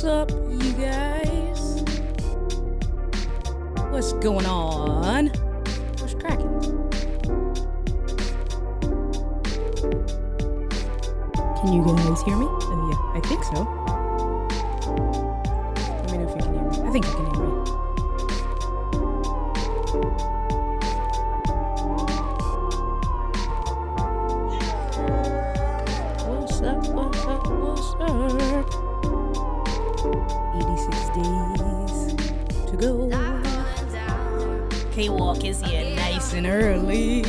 What's up, you guys? What's going on? What's cracking? Can you guys hear me? Oh yeah, I think so. Let me know if you can hear me. I think you can hear me. What's up, what's up, what's up? 86 days to go. K-Walk is here nice and early.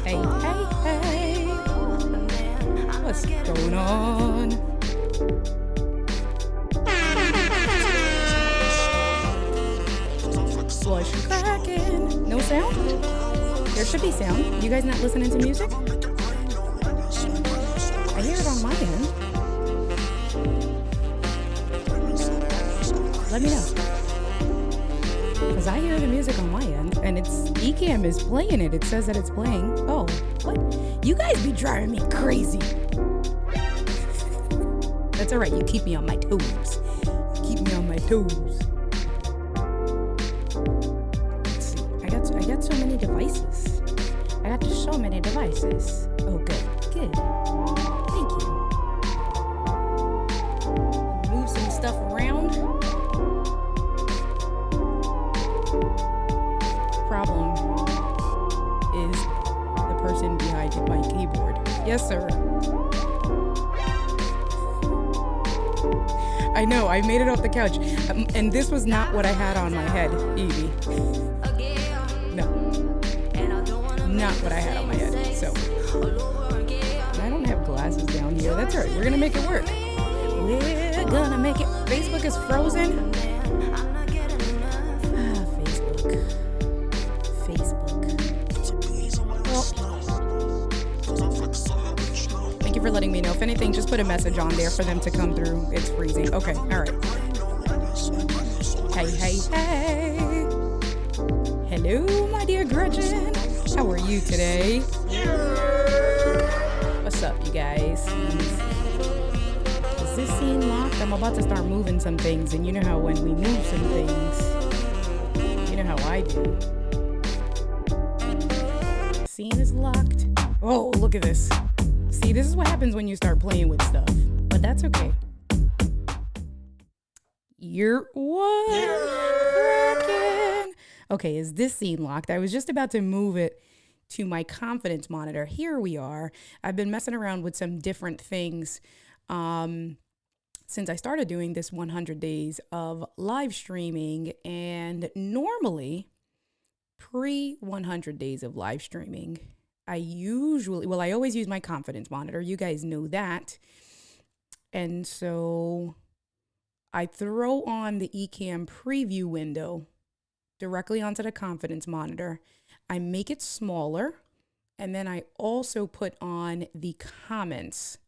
Hey, hey, hey. What's going on? What's cracking? No sound? There should be sound. You guys not listening to music? I hear it on my end. Let me know. Because I hear the music on my end, and it's Ecamm is playing it. It says that it's playing. Oh, what? You guys be driving me crazy. That's all right. You keep me on my toes. Keep me on my toes. Let's see. I got so many devices. I got so many devices. Oh, good. Good. Thank you. Move some stuff around. Problem is the person behind my keyboard. Yes, sir. I know, I made it off the couch. And this was not what I had on my head, Evie. No. Not what I had on my head. So, I don't have glasses down here. That's all right. We're going to make it work. We're going to make it. Facebook is frozen. For letting me know. If anything, just put a message on there for them to come through. It's freezing. Okay, all right. Hey, hey, hey. Hello, my dear Gretchen. How are you today? What's up, you guys? Is this scene locked? I'm about to start moving some things, and you know how when we move some things, you know how I do. Scene is locked. Oh, look at this. See, this is what happens when you start playing with stuff. But that's okay. You're what? Okay, is this scene locked? I was just about to move it to my confidence monitor. Here we are. I've been messing around with some different things since I started doing this 100 days of live streaming. And normally, pre-100 days of live streaming, I always use my confidence monitor. You guys know that. And so I throw on the Ecamm preview window directly onto the confidence monitor. I make it smaller. And then I also put on the comments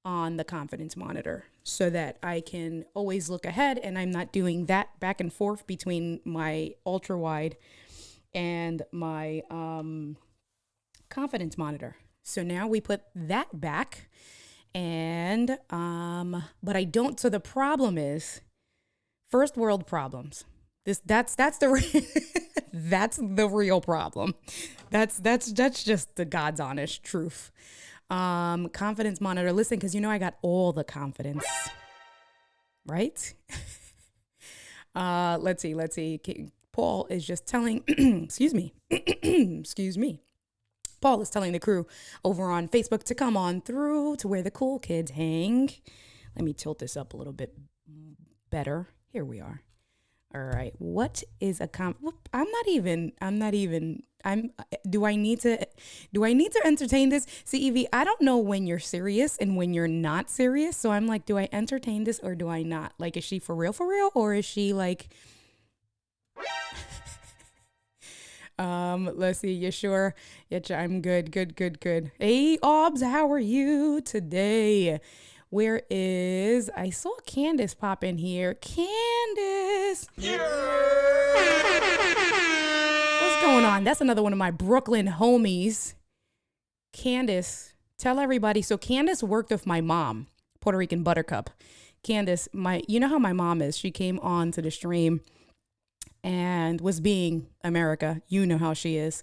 on the confidence monitor so that I can always look ahead and I'm not doing that back and forth between my ultra wide and my, confidence monitor. So now we put that back and but I don't. So the problem is first world problems. That's the that's the real problem. That's just the God's honest truth. Confidence monitor. Listen, because you know I got all the confidence, right? Let's see. Paul is just telling. Excuse me. Paul is telling the crew over on Facebook to come on through to where the cool kids hang. Let me tilt this up a little bit better. Here we are. All right. What is a do I need to entertain this? See, Evie, I don't know when you're serious and when you're not serious. So I'm like, do I entertain this or do I not? Like, is she for real? Or is she like, let's see. You sure? Yeah, I'm good. Hey, Obs, how are you today? Where is, I saw Candace pop in here. Candace! Yeah. What's going on? That's another one of my Brooklyn homies. Candace, tell everybody. So Candace worked with my mom, Puerto Rican Buttercup. Candace, you know how my mom is. She came on to the stream and was being America. You know how she is.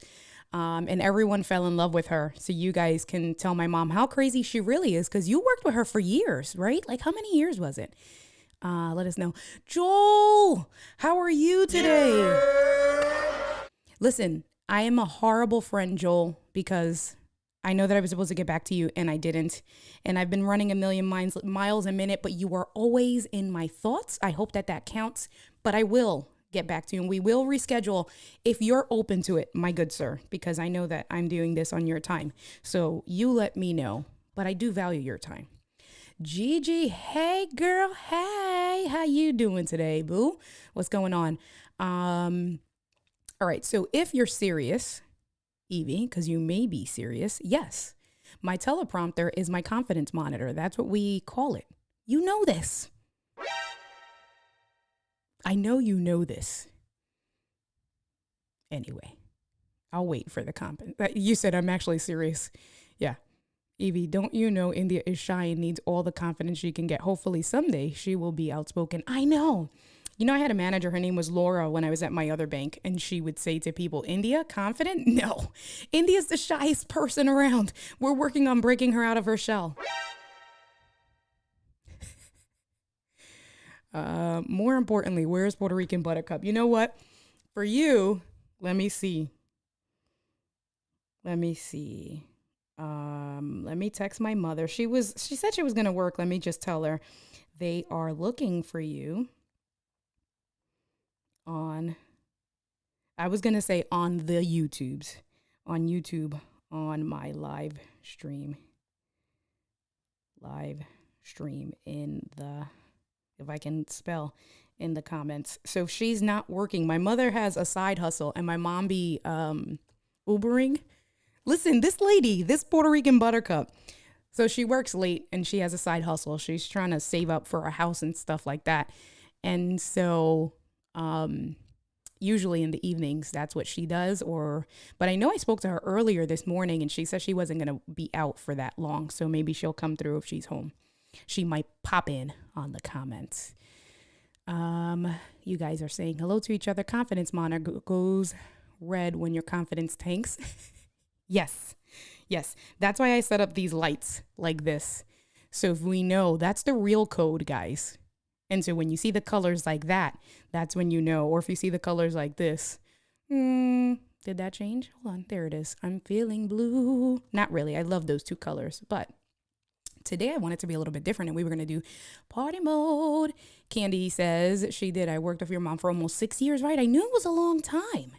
And everyone fell in love with her. So you guys can tell my mom how crazy she really is, because you worked with her for years, right? Like, how many years was it? Let us know. Joel, how are you today? Listen, I am a horrible friend, Joel, because I know that I was supposed to get back to you and I didn't. And I've been running a million miles a minute, but you are always in my thoughts. I hope that that counts, but I will get back to you and we will reschedule if you're open to it, my good sir, because I know that I'm doing this on your time. So you let me know, but I do value your time. Gigi, hey girl, hey, how you doing today, boo? What's going on? All right, so if you're serious, Evie, because you may be serious, yes, my teleprompter is my confidence monitor. That's what we call it. You know this. I know you know this. Anyway, I'll wait for the comment. You said I'm actually serious. Yeah. Evie, don't you know India is shy and needs all the confidence she can get? Hopefully someday she will be outspoken. I know. You know, I had a manager, her name was Laura, when I was at my other bank, and she would say to people, India, confident? No. India's the shyest person around. We're working on breaking her out of her shell. More importantly, where's Puerto Rican Buttercup? You know what? For you, let me see. Let me text my mother. She said she was going to work. Let me just tell her they are looking for you on, I was going to say on the YouTubes, on YouTube, on my live stream in the, if I can spell, in the comments. So she's not working. My mother has a side hustle and my mom be Ubering. Listen, this lady, this Puerto Rican Buttercup, so she works late and she has a side hustle. She's trying to save up for a house and stuff like that. And so usually in the evenings, that's what she does. But I know I spoke to her earlier this morning and she said she wasn't going to be out for that long. So maybe she'll come through if she's home. She might pop in on the comments. You guys are saying hello to each other. Confidence monitor goes red when your confidence tanks. Yes. That's why I set up these lights like this. So if we know, that's the real code, guys. And so when you see the colors like that, that's when you know. Or if you see the colors like this, did that change? Hold on, there it is. I'm feeling blue. Not really. I love those two colors. But today I want it to be a little bit different. And we were going to do party mode. Candy says she did. I worked with your mom for almost 6 years, right? I knew it was a long time.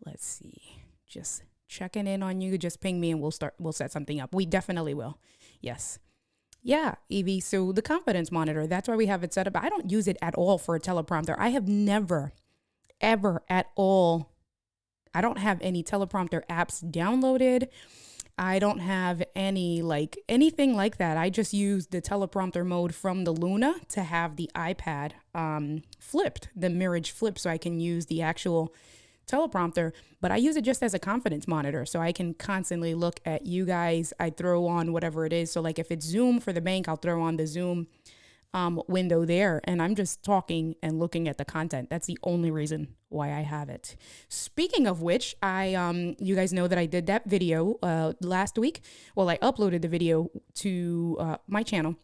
Let's see. Just checking in on you. Just ping me and we'll set something up. We definitely will. Yes. Yeah, Evie. So the confidence monitor, that's why we have it set up. I don't use it at all for a teleprompter. I have never, ever at all. I don't have any teleprompter apps downloaded. I don't have anything like that. I just use the teleprompter mode from the Luna to have the iPad flipped, the mirage flip, so I can use the actual teleprompter, but I use it just as a confidence monitor. So I can constantly look at you guys. I throw on whatever it is. So like if it's Zoom for the bank, I'll throw on the Zoom window there. And I'm just talking and looking at the content. That's the only reason why I have it. Speaking of which, you guys know that I did that video last week. Well, I uploaded the video to my channel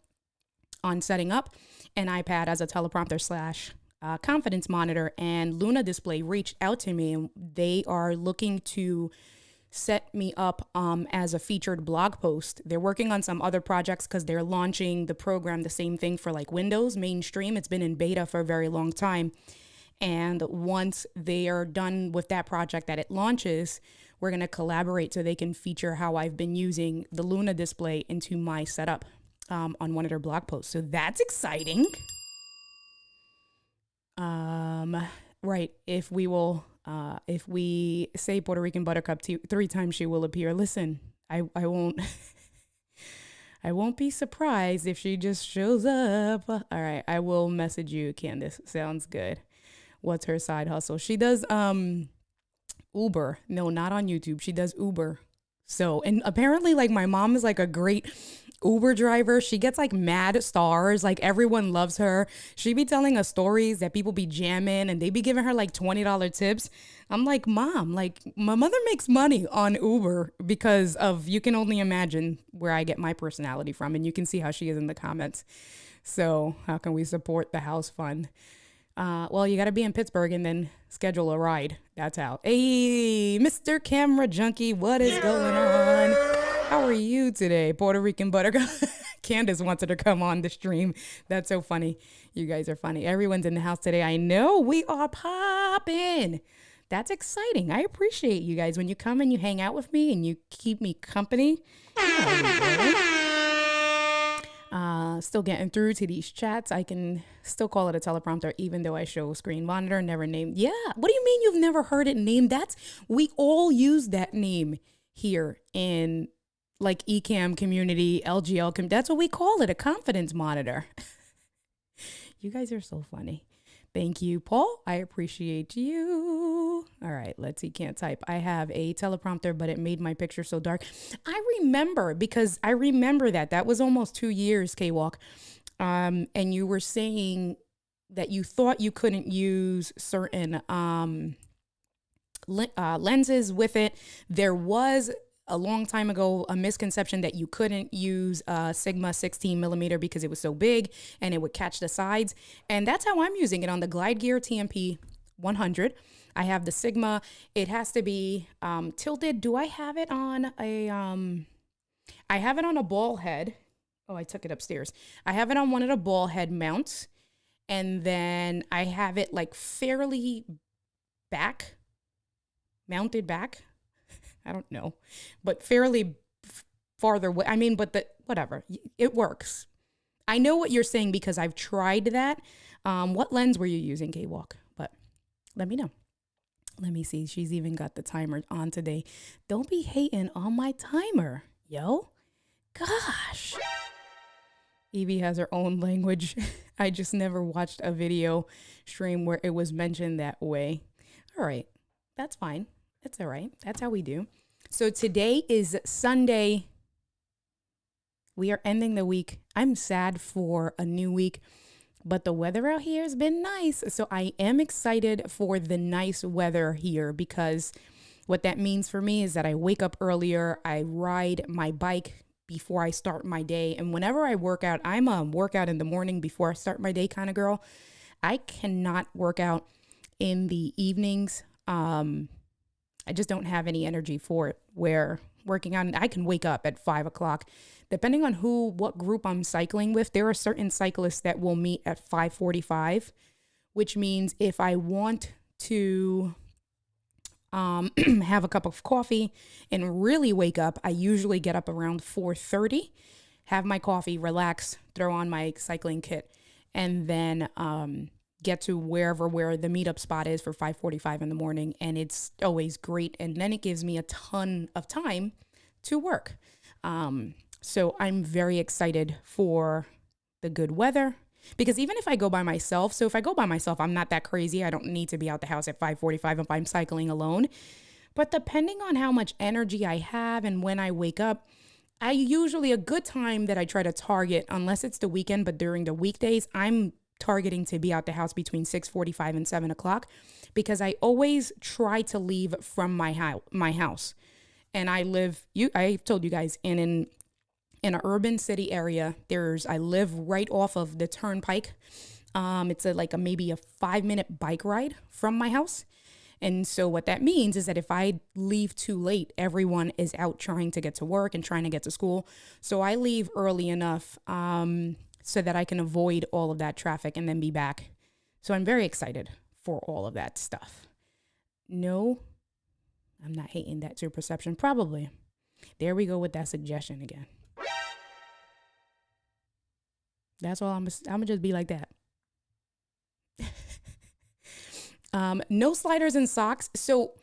on setting up an iPad as a teleprompter / confidence monitor, and Luna Display reached out to me and they are looking to set me up as a featured blog post. They're working on some other projects because they're launching the program, the same thing for like Windows mainstream. It's been in beta for a very long time. And once they are done with that project that it launches, we're going to collaborate so they can feature how I've been using the Luna Display into my setup on one of their blog posts. So that's exciting. Right. If we say Puerto Rican Buttercup 3 times, she will appear. Listen, I won't, I won't be surprised if she just shows up. All right. I will message you, Candace. Sounds good. What's her side hustle? She does, Uber. No, not on YouTube. She does Uber. So, and apparently like my mom is like a great Uber driver. She gets like mad stars. Like everyone loves her. She be telling us stories that people be jamming and they be giving her like $20 tips. I'm like, Mom, like my mother makes money on Uber because of, you can only imagine where I get my personality from. And you can see how she is in the comments. So how can we support the house fund? Well, you got to be in Pittsburgh and then schedule a ride. That's how. Hey, Mr. Camera Junkie, what is going on? How are you today, Puerto Rican Buttercup? Candace wanted to come on the stream. That's so funny. You guys are funny. Everyone's in the house today. I know we are popping. That's exciting. I appreciate you guys when you come and you hang out with me and you keep me company. Still getting through to these chats. I can still call it a teleprompter, even though I show screen monitor, never named. Yeah. What do you mean you've never heard it named? We all use that name here in like Ecamm community, LGL. That's what we call it, a confidence monitor. You guys are so funny. Thank you, Paul. I appreciate you. All right, let's see. Can't type. I have a teleprompter, but it made my picture so dark. I remember that was almost 2 years, K-Walk. And you were saying that you thought you couldn't use certain lenses with it. There was a long time ago a misconception that you couldn't use Sigma 16 millimeter because it was so big and it would catch the sides. And that's how I'm using it on the Glide Gear TMP 100. I have the Sigma. It has to be tilted. Do I have it on a I have it on a ball head. Oh, I took it upstairs. I have it on one of the ball head mounts, and then I have it like fairly mounted back. I don't know, but fairly farther away. I mean, but whatever, it works. I know what you're saying because I've tried that. What lens were you using, K-Walk? But let me know. Let me see. She's even got the timer on today. Don't be hating on my timer, yo. Gosh. Evie has her own language. I just never watched a video stream where it was mentioned that way. All right. That's fine. It's all right. That's how we do. So today is Sunday. We are ending the week. I'm sad for a new week, but the weather out here has been nice. So I am excited for the nice weather here because what that means for me is that I wake up earlier. I ride my bike before I start my day. And whenever I work out, I'm a workout in the morning before I start my day kind of girl. I cannot work out in the evenings. I just don't have any energy for it, where working out, I can wake up at 5 o'clock. Depending on what group I'm cycling with, there are certain cyclists that will meet at 5:45, which means if I want to have a cup of coffee and really wake up, I usually get up around 4:30, have my coffee, relax, throw on my cycling kit, and then get to where the meetup spot is for 5:45 in the morning. And it's always great. And then it gives me a ton of time to work. So I'm very excited for the good weather, because even if I go by myself, I'm not that crazy. I don't need to be out the house at 5:45 if I'm cycling alone. But depending on how much energy I have and when I wake up, I usually, a good time that I try to target, unless it's the weekend, but during the weekdays, I'm targeting to be out the house between 6:45 and 7 o'clock, because I always try to leave from my house. And I've told you guys, in an urban city area, I live right off of the turnpike. It's maybe a 5-minute bike ride from my house. And so what that means is that if I leave too late, everyone is out trying to get to work and trying to get to school. So I leave early enough so that I can avoid all of that traffic and then be back. So I'm very excited for all of that stuff. No, I'm not hating. That's your perception. Probably. There we go with that suggestion again. That's all. I'm gonna just be like that. No sliders and socks. So,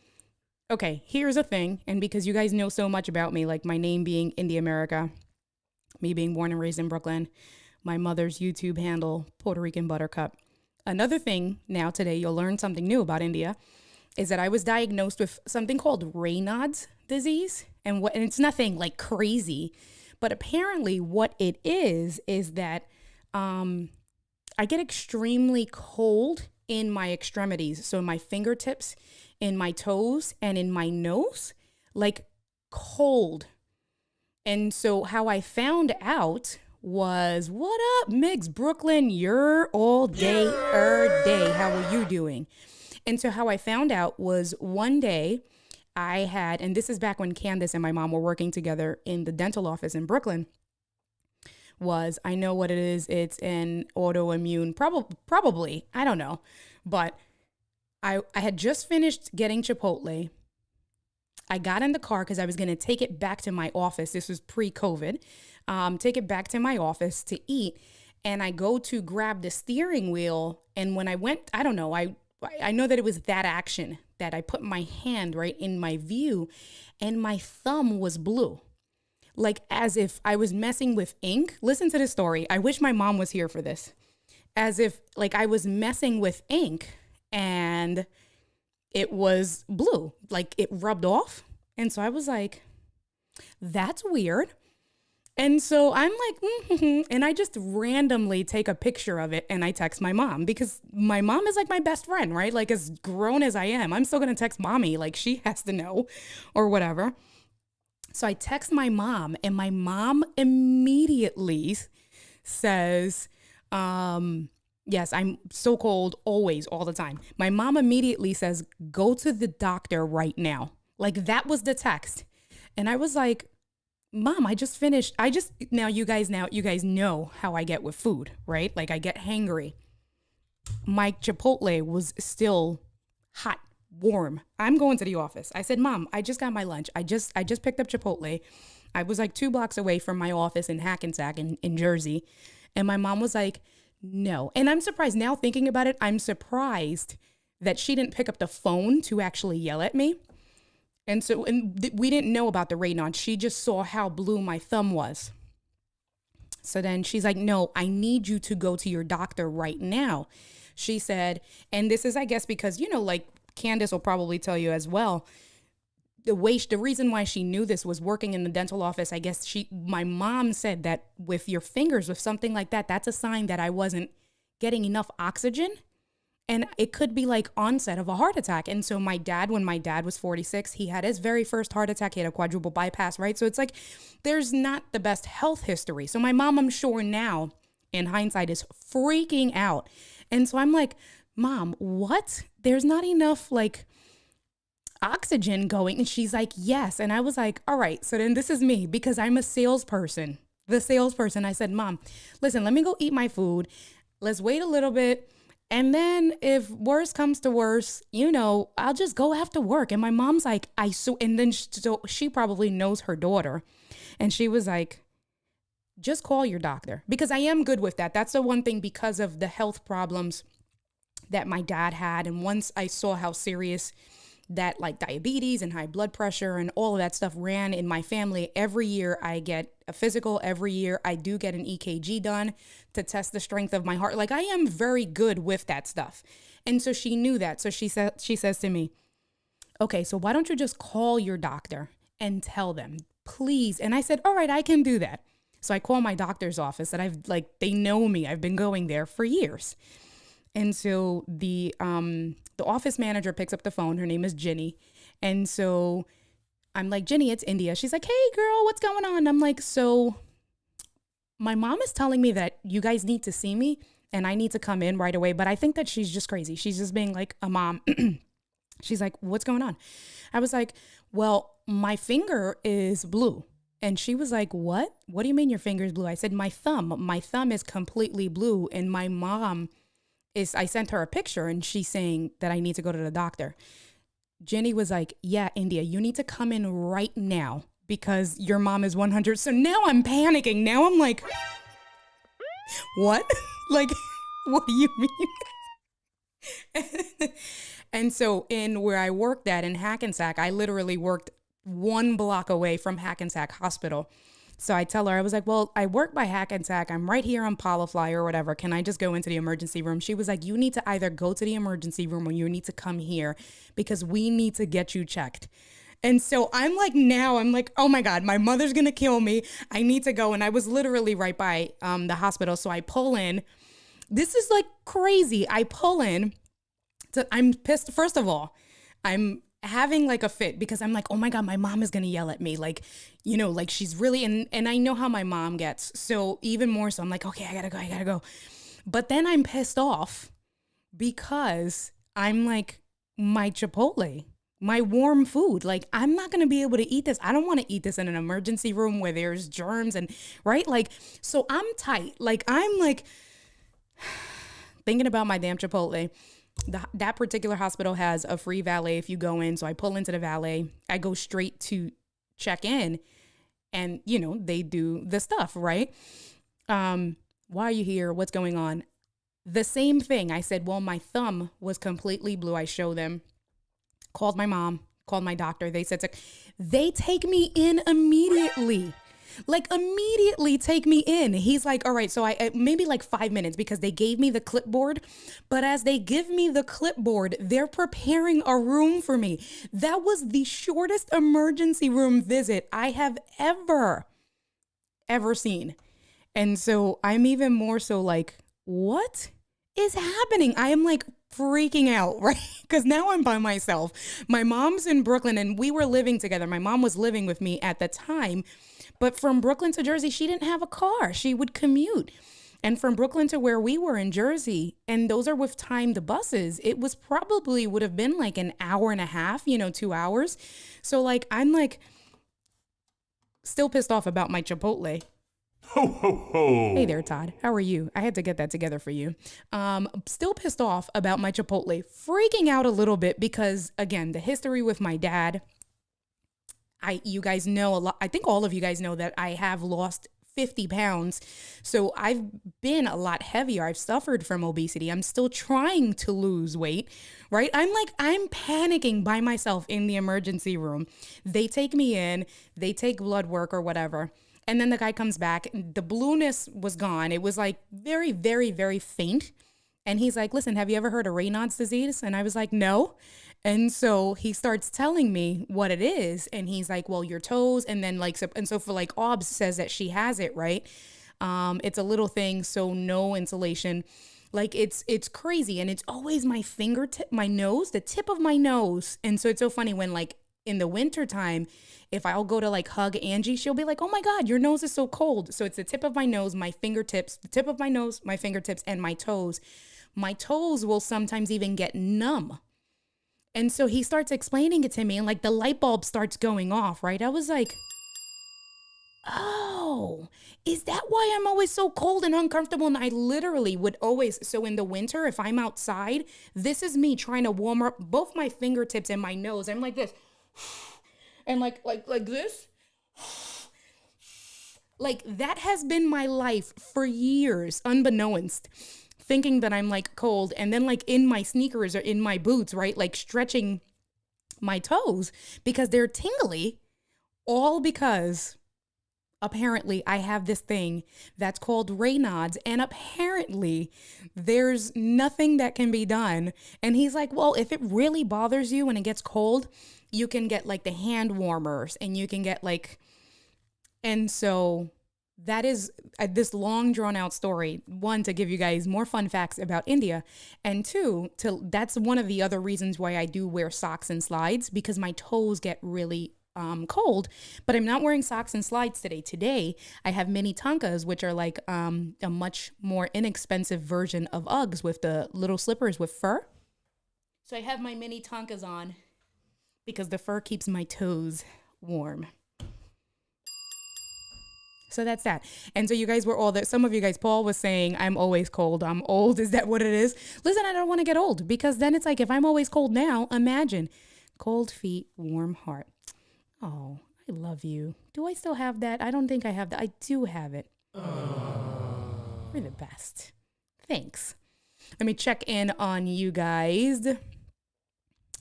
okay, here's a thing. And because you guys know so much about me, like my name being India America, me being born and raised in Brooklyn, my mother's YouTube handle, Puerto Rican Buttercup. Another thing now today, you'll learn something new about India, is that I was diagnosed with something called Raynaud's disease. And it's nothing like crazy, but apparently what it is that I get extremely cold in my extremities. So my fingertips, in my toes, and in my nose, like cold. And so how I found out was, what up, Migs Brooklyn? You're all day, day. How are you doing? And so how I found out was one day I had, and this is back when Candace and my mom were working together in the dental office in Brooklyn, I know what it is. It's an autoimmune, probably, I don't know. But I had just finished getting Chipotle. I got in the car because I was going to take it back to my office. This was pre-COVID. Take it back to my office to eat. And I go to grab the steering wheel. And when I went, I don't know, I know that it was that action that I put my hand right in my view and my thumb was blue. Like as if I was messing with ink. Listen to this story. I wish my mom was here for this. As if like I was messing with ink and it was blue, like it rubbed off. And so I was like, that's weird. And so I'm like, and I just randomly take a picture of it and I text my mom because my mom is like my best friend, right? Like as grown as I am, I'm still going to text mommy, like she has to know or whatever. So I text my mom and my mom immediately says, yes, I'm so cold always, all the time. My mom immediately says, go to the doctor right now. Like that was the text. And I was like, Mom, I just finished. Now you guys know how I get with food, right? Like I get hangry. My Chipotle was still hot, warm. I'm going to the office. I said, Mom, I just got my lunch. I just picked up Chipotle. I was like 2 blocks away from my office in Hackensack in Jersey. And my mom was like, no. And I'm surprised now thinking about it. I'm surprised that she didn't pick up the phone to actually yell at me. And so we didn't know about the Raynaud. She just saw how blue my thumb was. So then she's like, no, I need you to go to your doctor right now. She said, and this is, I guess, because, you know, like Candace will probably tell you as well, the reason why she knew this was working in the dental office. I guess my mom said that with your fingers, with something like that, that's a sign that I wasn't getting enough oxygen. And it could be like onset of a heart attack. And so when my dad was 46, he had his very first heart attack. He had a quadruple bypass, right? So it's like, there's not the best health history. So my mom, I'm sure now in hindsight is freaking out. And so I'm like, Mom, what? There's not enough like oxygen going. And she's like, yes. And I was like, all right. So then this is me because I'm a salesperson. I said, Mom, listen, let me go eat my food. Let's wait a little bit. And then if worse comes to worse, you know, I'll just go after work. And my mom's like, and then she probably knows her daughter. And she was like, just call your doctor because I am good with that. That's the one thing because of the health problems that my dad had. And once I saw how serious that like diabetes and high blood pressure and all of that stuff ran in my family, every year I get a physical. Every year I do get an EKG done to test the strength of my heart. Like I am very good with that stuff. And so she knew that. So she says to me, okay, so why don't you just call your doctor and tell them, please? And I said, all right, I can do that. So I call my doctor's office that they know me. I've been going there for years. And so the office manager picks up the phone. Her name is Ginny. And so I'm like, Ginny, it's India. She's like, hey girl, what's going on? I'm like, so my mom is telling me that you guys need to see me and I need to come in right away. But I think that she's just crazy. She's just being like a mom. She's like, what's going on? I was like, well, my finger is blue. And she was like, what? What do you mean your finger is blue? I said, my thumb is completely blue. And my mom I sent her a picture and she's saying that I need to go to the doctor. Jenny was like, yeah, India, you need to come in right now because your mom is 100. So now I'm panicking. Now I'm like, what? Like, what do you mean? And so in where I worked at in Hackensack, I literally worked 1 block away from Hackensack Hospital. So I tell her, I was like, well, I work by Hackensack. I'm right here on Polyfly or whatever. Can I just go into the emergency room? She was like, you need to either go to the emergency room or you need to come here because we need to get you checked. And so I'm like, oh my God, my mother's gonna kill me. I need to go. And I was literally right by the hospital. So I pull in. This is like crazy. I pull in. I'm pissed. First of all, I'm having like a fit because I'm like, oh my God, my mom is gonna yell at me. Like, like she's really, and I know how my mom gets. So even more so, I'm like, okay, I gotta go. But then I'm pissed off because I'm like, my Chipotle, my warm food, like I'm not going to be able to eat this. I don't want to eat this in an emergency room where there's germs and right. Like, so I'm tight. Like, I'm like thinking about my damn Chipotle. That particular hospital has a free valet if you go in. So I pull into the valet. I go straight to check in and, they do the stuff, right? Why are you here? What's going on? The same thing. I said, well, my thumb was completely blue. I show them, called my mom, called my doctor. They said, they take me in immediately. Like immediately take me in. He's like, all right, so I maybe like 5 minutes because they gave me the clipboard. But as they give me the clipboard, they're preparing a room for me. That was the shortest emergency room visit I have ever seen. And so I'm even more so like, what is happening? I am like freaking out, right? Because now I'm by myself. My mom's in Brooklyn and we were living together. My mom was living with me at the time. But from Brooklyn to Jersey, she didn't have a car. She would commute. And from Brooklyn to where we were in Jersey, and those are with timed buses, it was probably would have been like an hour and a half, 2 hours. So like, I'm like still pissed off about my Chipotle. Ho, ho, ho. Hey there, Todd. How are you? I had to get that together for you. Still pissed off about my Chipotle, freaking out a little bit because, again, the history with my dad, you guys know a lot. I think all of you guys know that I have lost 50 pounds. So I've been a lot heavier. I've suffered from obesity. I'm still trying to lose weight, right? I'm panicking by myself in the emergency room. They take me in, they take blood work or whatever. And then the guy comes back, the blueness was gone. It was like very, very, very faint. And he's like, listen, have you ever heard of Raynaud's disease? And I was like, no. And so he starts telling me what it is. And he's like, well, your toes. And then so for like OBS says that she has it, right? It's a little thing. So no insulation. Like it's crazy. And it's always my fingertip, my nose, the tip of my nose. And so it's so funny when like in the wintertime, if I'll go to like hug Angie, she'll be like, oh my God, your nose is so cold. So it's the tip of my nose, my fingertips, the tip of my nose, my fingertips, and my toes. My toes will sometimes even get numb. And so he starts explaining it to me and like the light bulb starts going off, right? I was like, oh, is that why I'm always so cold and uncomfortable? And I literally would always, so in the winter, if I'm outside, this is me trying to warm up both my fingertips and my nose. I'm like this. And like this, like that has been my life for years, unbeknownst, thinking that I'm like cold. And then like in my sneakers or in my boots, right? Like stretching my toes because they're tingly, all because apparently I have this thing that's called Raynaud's, and apparently there's nothing that can be done. And he's like, well, if it really bothers you when it gets cold, you can get like the hand warmers and you can get like, and so that is this long drawn out story. One, to give you guys more fun facts about India, and two, that's one of the other reasons why I do wear socks and slides, because my toes get really cold. But I'm not wearing socks and slides today. Today I have mini tankas, which are like a much more inexpensive version of Uggs with the little slippers with fur. So I have my mini tankas on because the fur keeps my toes warm. So that's that. And so you guys were all there. Some of you guys, Paul was saying, I'm always cold. I'm old. Is that what it is? Listen, I don't want to get old, because then it's like, if I'm always cold now, imagine cold feet, warm heart. Oh, I love you. Do I still have that? I don't think I have that. I do have it. You're the best. Thanks. Let me check in on you guys.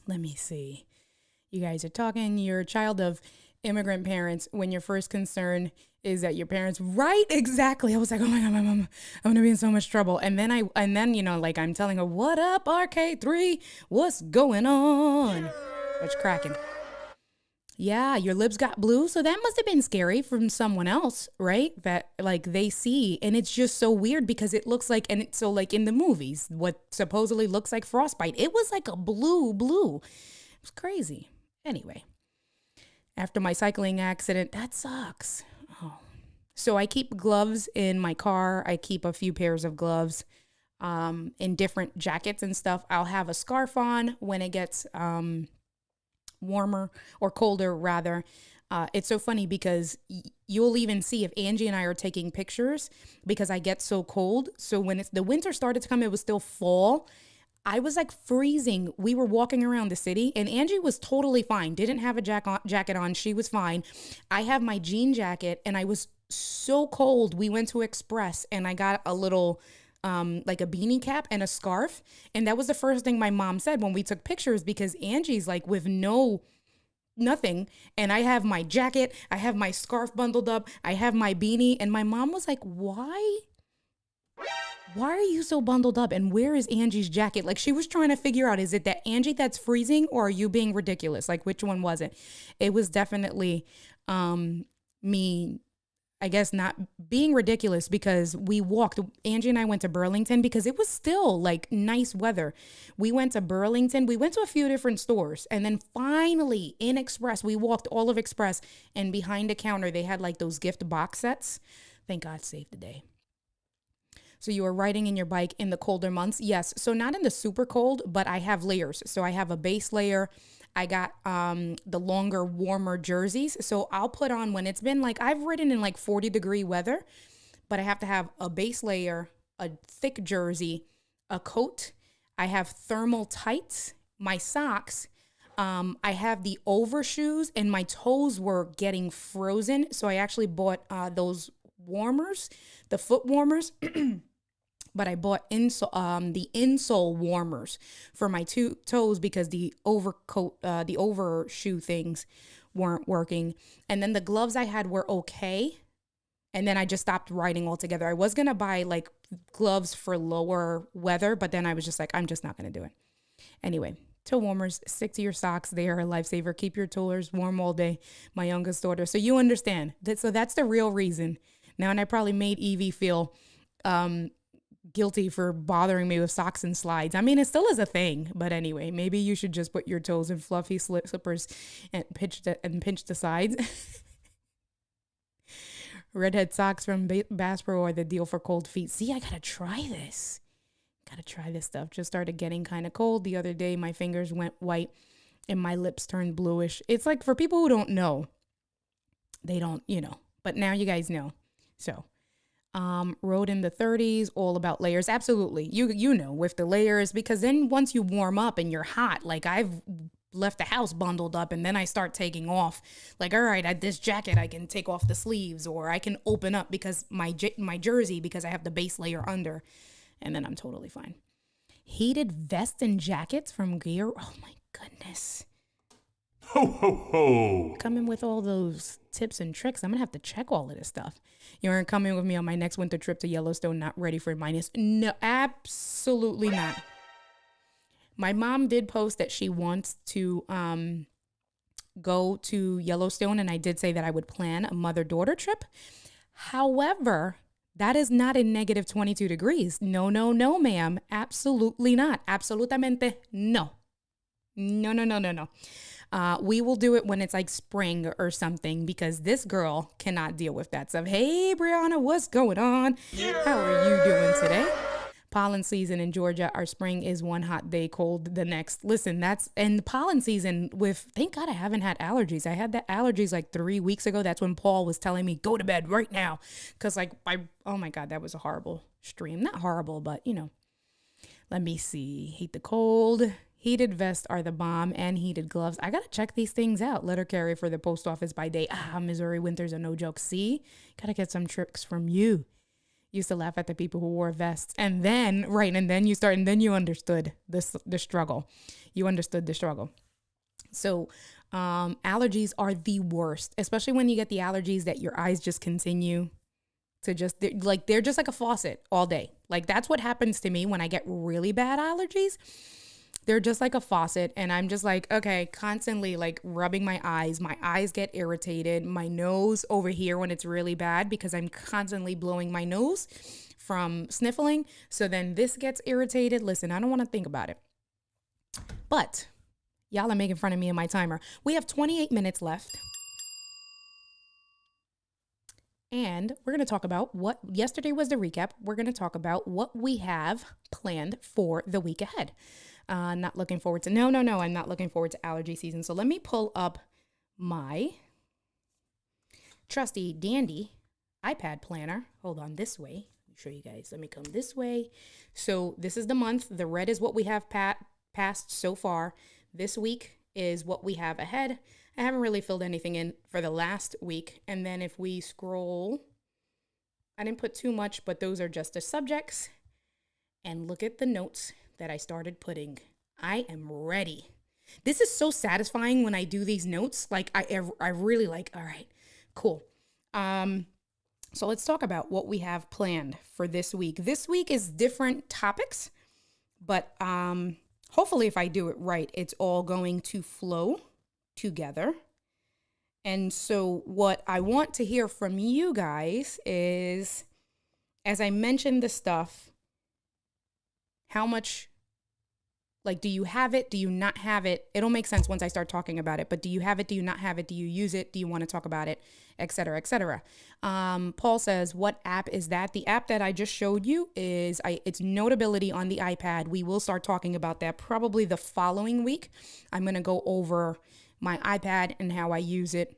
Let me see. You guys are talking. You're a child of immigrant parents when your first concern is that your parents, right? Exactly. I was like, oh my God, my mom, I'm gonna be in so much trouble. And then like I'm telling her, what up, RK3? What's going on? What's cracking? Yeah, your lips got blue. So that must have been scary from someone else, right? That like they see. And it's just so weird because it looks like, and it's so like in the movies, what supposedly looks like frostbite, it was like a blue. It was crazy. Anyway, after my cycling accident, that sucks. Oh. So I keep gloves in my car. I keep a few pairs of gloves in different jackets and stuff. I'll have a scarf on when it gets warmer or colder rather. It's so funny because you'll even see if Angie and I are taking pictures because I get so cold. So when the winter started to come, it was still fall. I was like freezing. We were walking around the city and Angie was totally fine. Didn't have a jacket on. She was fine. I have my jean jacket and I was so cold. We went to Express and I got a little like a beanie cap and a scarf. And that was the first thing my mom said when we took pictures because Angie's like with nothing. And I have my jacket, I have my scarf bundled up, I have my beanie. And my mom was like, why are you so bundled up? And where is Angie's jacket? Like she was trying to figure out, is it that Angie that's freezing or are you being ridiculous? Like which one was it? It was definitely me, I guess, not being ridiculous because we walked. Angie and I went to Burlington because it was still like nice weather. We went to Burlington. We went to a few different stores. And then finally in Express, we walked all of Express. And behind the counter, they had like those gift box sets. Thank God saved the day. So you are riding in your bike in the colder months? Yes. So not in the super cold, but I have layers. So I have a base layer. I got the longer, warmer jerseys. So I'll put on when it's been like, I've ridden in like 40-degree weather, but I have to have a base layer, a thick jersey, a coat. I have thermal tights, my socks. I have the overshoes and my toes were getting frozen. So I actually bought those warmers, the foot warmers. But I bought the insole warmers for my two toes because the overshoe things weren't working. And then the gloves I had were okay. And then I just stopped riding altogether. I was going to buy like gloves for lower weather, but then I was just like, I'm just not going to do it. Anyway, toe warmers, stick to your socks. They are a lifesaver. Keep your toes warm all day. My youngest daughter. So you understand that. So that's the real reason. Now, and I probably made Evie feel guilty for bothering me with socks and slides. I mean, it still is a thing, but anyway, maybe you should just put your toes in fluffy slippers and pinch the sides. Redhead socks from Bass Pro are the deal for cold feet. See, I gotta try this. Stuff. Just started getting kind of cold the other day. My fingers went white and my lips turned bluish. It's like for people who don't know, they don't, but now you guys know. So rode in the 30s, all about layers. Absolutely. You know, with the layers, because then once you warm up and you're hot, like I've left the house bundled up and then I start taking off like, all right, this jacket, I can take off the sleeves or I can open up because my jersey, because I have the base layer under, and then I'm totally fine. Heated vests and jackets from Gear. Oh my goodness. Ho, ho, ho. Coming with all those tips and tricks. I'm going to have to check all of this stuff. You aren't coming with me on my next winter trip to Yellowstone, not ready for minus. No, absolutely not. My mom did post that she wants to go to Yellowstone, and I did say that I would plan a mother-daughter trip. However, that is not in negative 22 degrees. No, ma'am. Absolutely not. Absolutamente no. No. We will do it when it's like spring or something because this girl cannot deal with that stuff. Hey, Brianna, what's going on? How are you doing today? Pollen season in Georgia. Our spring is one hot day, cold the next. Listen, and pollen season thank God I haven't had allergies. I had the allergies like 3 weeks ago. That's when Paul was telling me, go to bed right now. Cause oh my God, that was a horrible stream. Not horrible, but let me see. Hate the cold. Heated vests are the bomb and heated gloves. I got to check these things out. Letter carrier for the post office by day. Missouri winters are no joke. See, got to get some tricks from you. Used to laugh at the people who wore vests. And then you understood the struggle. You understood the struggle. So allergies are the worst, especially when you get the allergies that your eyes just continue to they're just like a faucet all day. Like that's what happens to me when I get really bad allergies. They're just like a faucet, and I'm just like, okay, constantly like rubbing my eyes. My eyes get irritated. My nose over here when it's really bad because I'm constantly blowing my nose from sniffling. So then this gets irritated. Listen, I don't want to think about it. But y'all are making fun of me and my timer. We have 28 minutes left. And we're going to talk about what yesterday was the recap. We're going to talk about what we have planned for the week ahead. Not looking forward to, no, I'm not looking forward to allergy season. So let me pull up my trusty dandy iPad planner. Hold on, this way. Let me show you guys. Let me come this way. So this is the month. The red is what we have passed so far. This week is what we have ahead. I haven't really filled anything in for the last week. And then if we scroll, I didn't put too much, but those are just the subjects. And look at the notes that I started putting. I am ready. This is so satisfying when I do these notes. Like I really like, all right, cool. So let's talk about what we have planned for this week. This week is different topics, but hopefully if I do it right, it's all going to flow together. And so what I want to hear from you guys is, as I mentioned the stuff, how much, like, do you have it? Do you not have it? It'll make sense once I start talking about it, but do you have it? Do you not have it? Do you use it? Do you want to talk about it? Et cetera, et cetera. Paul says, what app is that? The app that I just showed you is, it's Notability on the iPad. We will start talking about that probably the following week. I'm going to go over my iPad and how I use it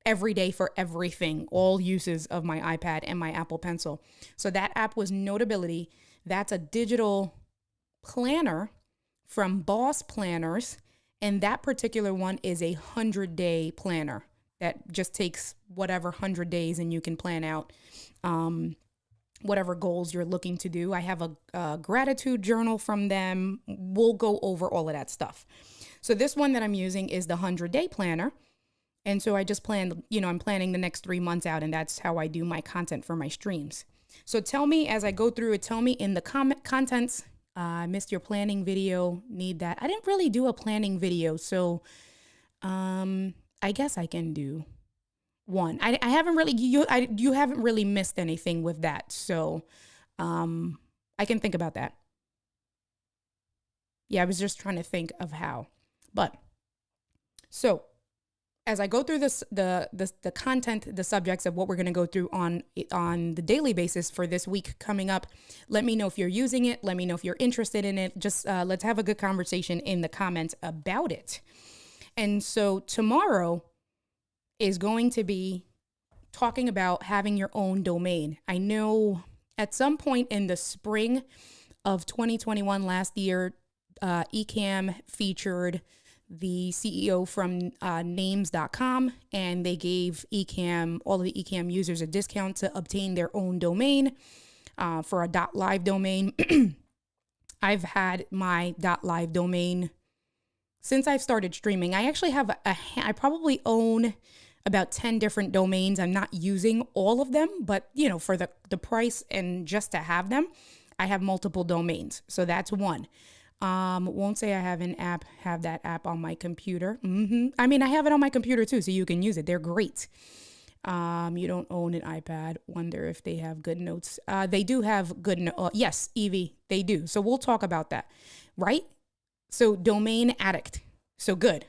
every day for everything, all uses of my iPad and my Apple Pencil. So that app was Notability. That's a digital planner from Boss Planners. And that particular one is a 100-day planner that just takes whatever 100 days and you can plan out whatever goals you're looking to do. I have a gratitude journal from them. We'll go over all of that stuff. So this one that I'm using is the 100-day planner. And so I just planned, I'm planning the next 3 months out, and that's how I do my content for my streams. So tell me as I go through it, tell me in the contents, I missed your planning video, need that. I didn't really do a planning video, so I guess I can do one. I haven't really, you haven't really missed anything with that. So I can think about that. Yeah, I was just trying to think of how. But so as I go through this, the content, the subjects of what we're going to go through on the daily basis for this week coming up, let me know if you're using it. Let me know if you're interested in it. Just let's have a good conversation in the comments about it. And so tomorrow is going to be talking about having your own domain. I know at some point in the spring of 2021 last year, Ecamm featured the CEO from names.com, and they gave all of the Ecamm users a discount to obtain their own domain for a .live domain. I've had my .live domain since I've started streaming. I actually have I probably own about 10 different domains. I'm not using all of them, but for the price and just to have them, I have multiple domains. So that's one. Won't say I have that app on my computer. I mean, I have it on my computer too, so you can use it. They're great. You don't own an iPad. Wonder if they have good notes. They do have good yes, Evie, they do. So we'll talk about that, right? So domain addict. So good.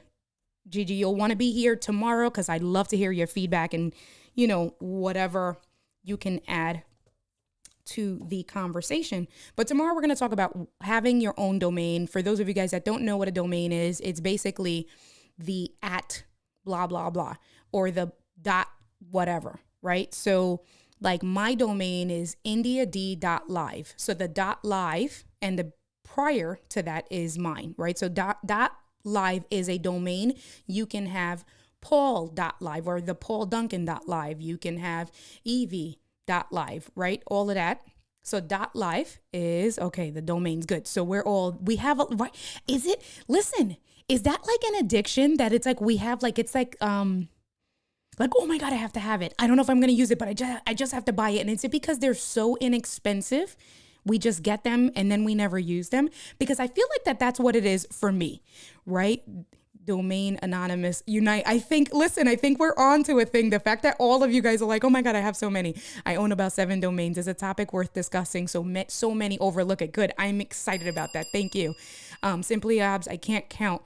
Gigi, you'll want to be here tomorrow because I'd love to hear your feedback and, whatever you can add to the conversation. But tomorrow we're going to talk about having your own domain. For those of you guys that don't know what a domain is, it's basically the @ blah, blah, blah, or the .whatever, right? So like my domain is indiad.live. So the .live and the prior to that is mine, right? So .live is a domain. You can have paul.live or the paulduncan.live. You can have evie.live, right? All of that. So .live is, okay, the domain's good. So we have right? Is it, listen, is that like an addiction that it's like we have like, it's like, oh my God, I have to have it. I don't know if I'm going to use it, but I just have to buy it. And is it because they're so inexpensive? We just get them and then we never use them, because I feel like that's what it is for me, right? Domain anonymous unite. I think we're on to a thing. The fact that all of you guys are like, oh my God, I have so many. I own about 7 domains is a topic worth discussing. So many overlook it. Good. I'm excited about that. Thank you. Simply Abs, I can't count.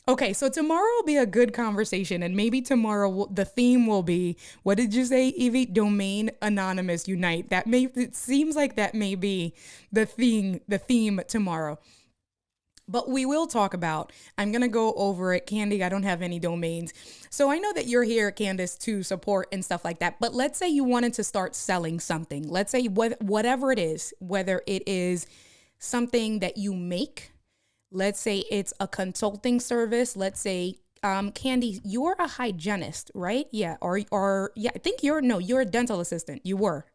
Okay, so tomorrow will be a good conversation, and maybe tomorrow the theme will be, what did you say, Evie? Domain anonymous unite. It seems like that may be the theme tomorrow. But we will talk about, I'm going to go over it. Candy, I don't have any domains. So I know that you're here, Candace, to support and stuff like that. But let's say you wanted to start selling something. Let's say whatever it is, whether it is something that you make. Let's say it's a consulting service. Let's say, Candy, you're a hygienist, right? Yeah. Or yeah, I think you're a dental assistant. You were.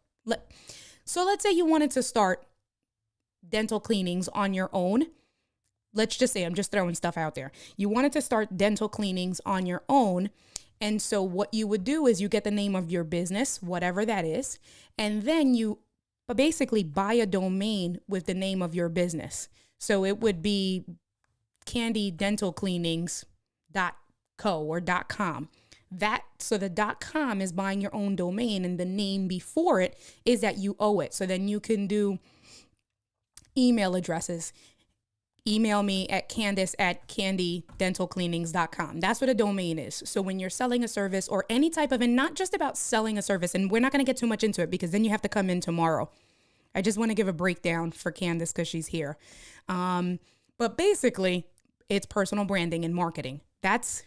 So let's say you wanted to start dental cleanings on your own. Let's just say, I'm just throwing stuff out there. You wanted to start dental cleanings on your own. And so what you would do is you get the name of your business, whatever that is, and then you basically buy a domain with the name of your business. So it would be candydentalcleanings.co or .com. So the .com is buying your own domain, and the name before it is that you owe it. So then you can do email addresses. Email me at candice@candydentalcleanings.com. That's what a domain is. So when you're selling a service or any type of, and not just about selling a service, and we're not going to get too much into it because then you have to come in tomorrow. I just want to give a breakdown for Candice because she's here. But basically, it's personal branding and marketing. That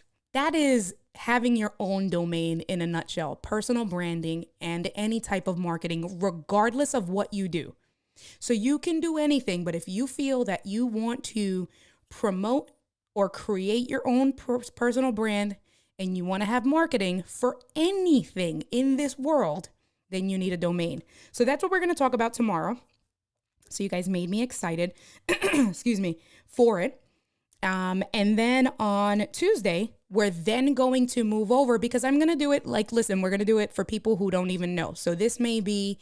is having your own domain in a nutshell. Personal branding and any type of marketing, regardless of what you do. So you can do anything, but if you feel that you want to promote or create your own personal brand and you want to have marketing for anything in this world, then you need a domain. So that's what we're going to talk about tomorrow. So you guys made me excited, excuse me, for it. And then on Tuesday, we're then going to move over, because I'm going to do it we're going to do it for people who don't even know. So this may be,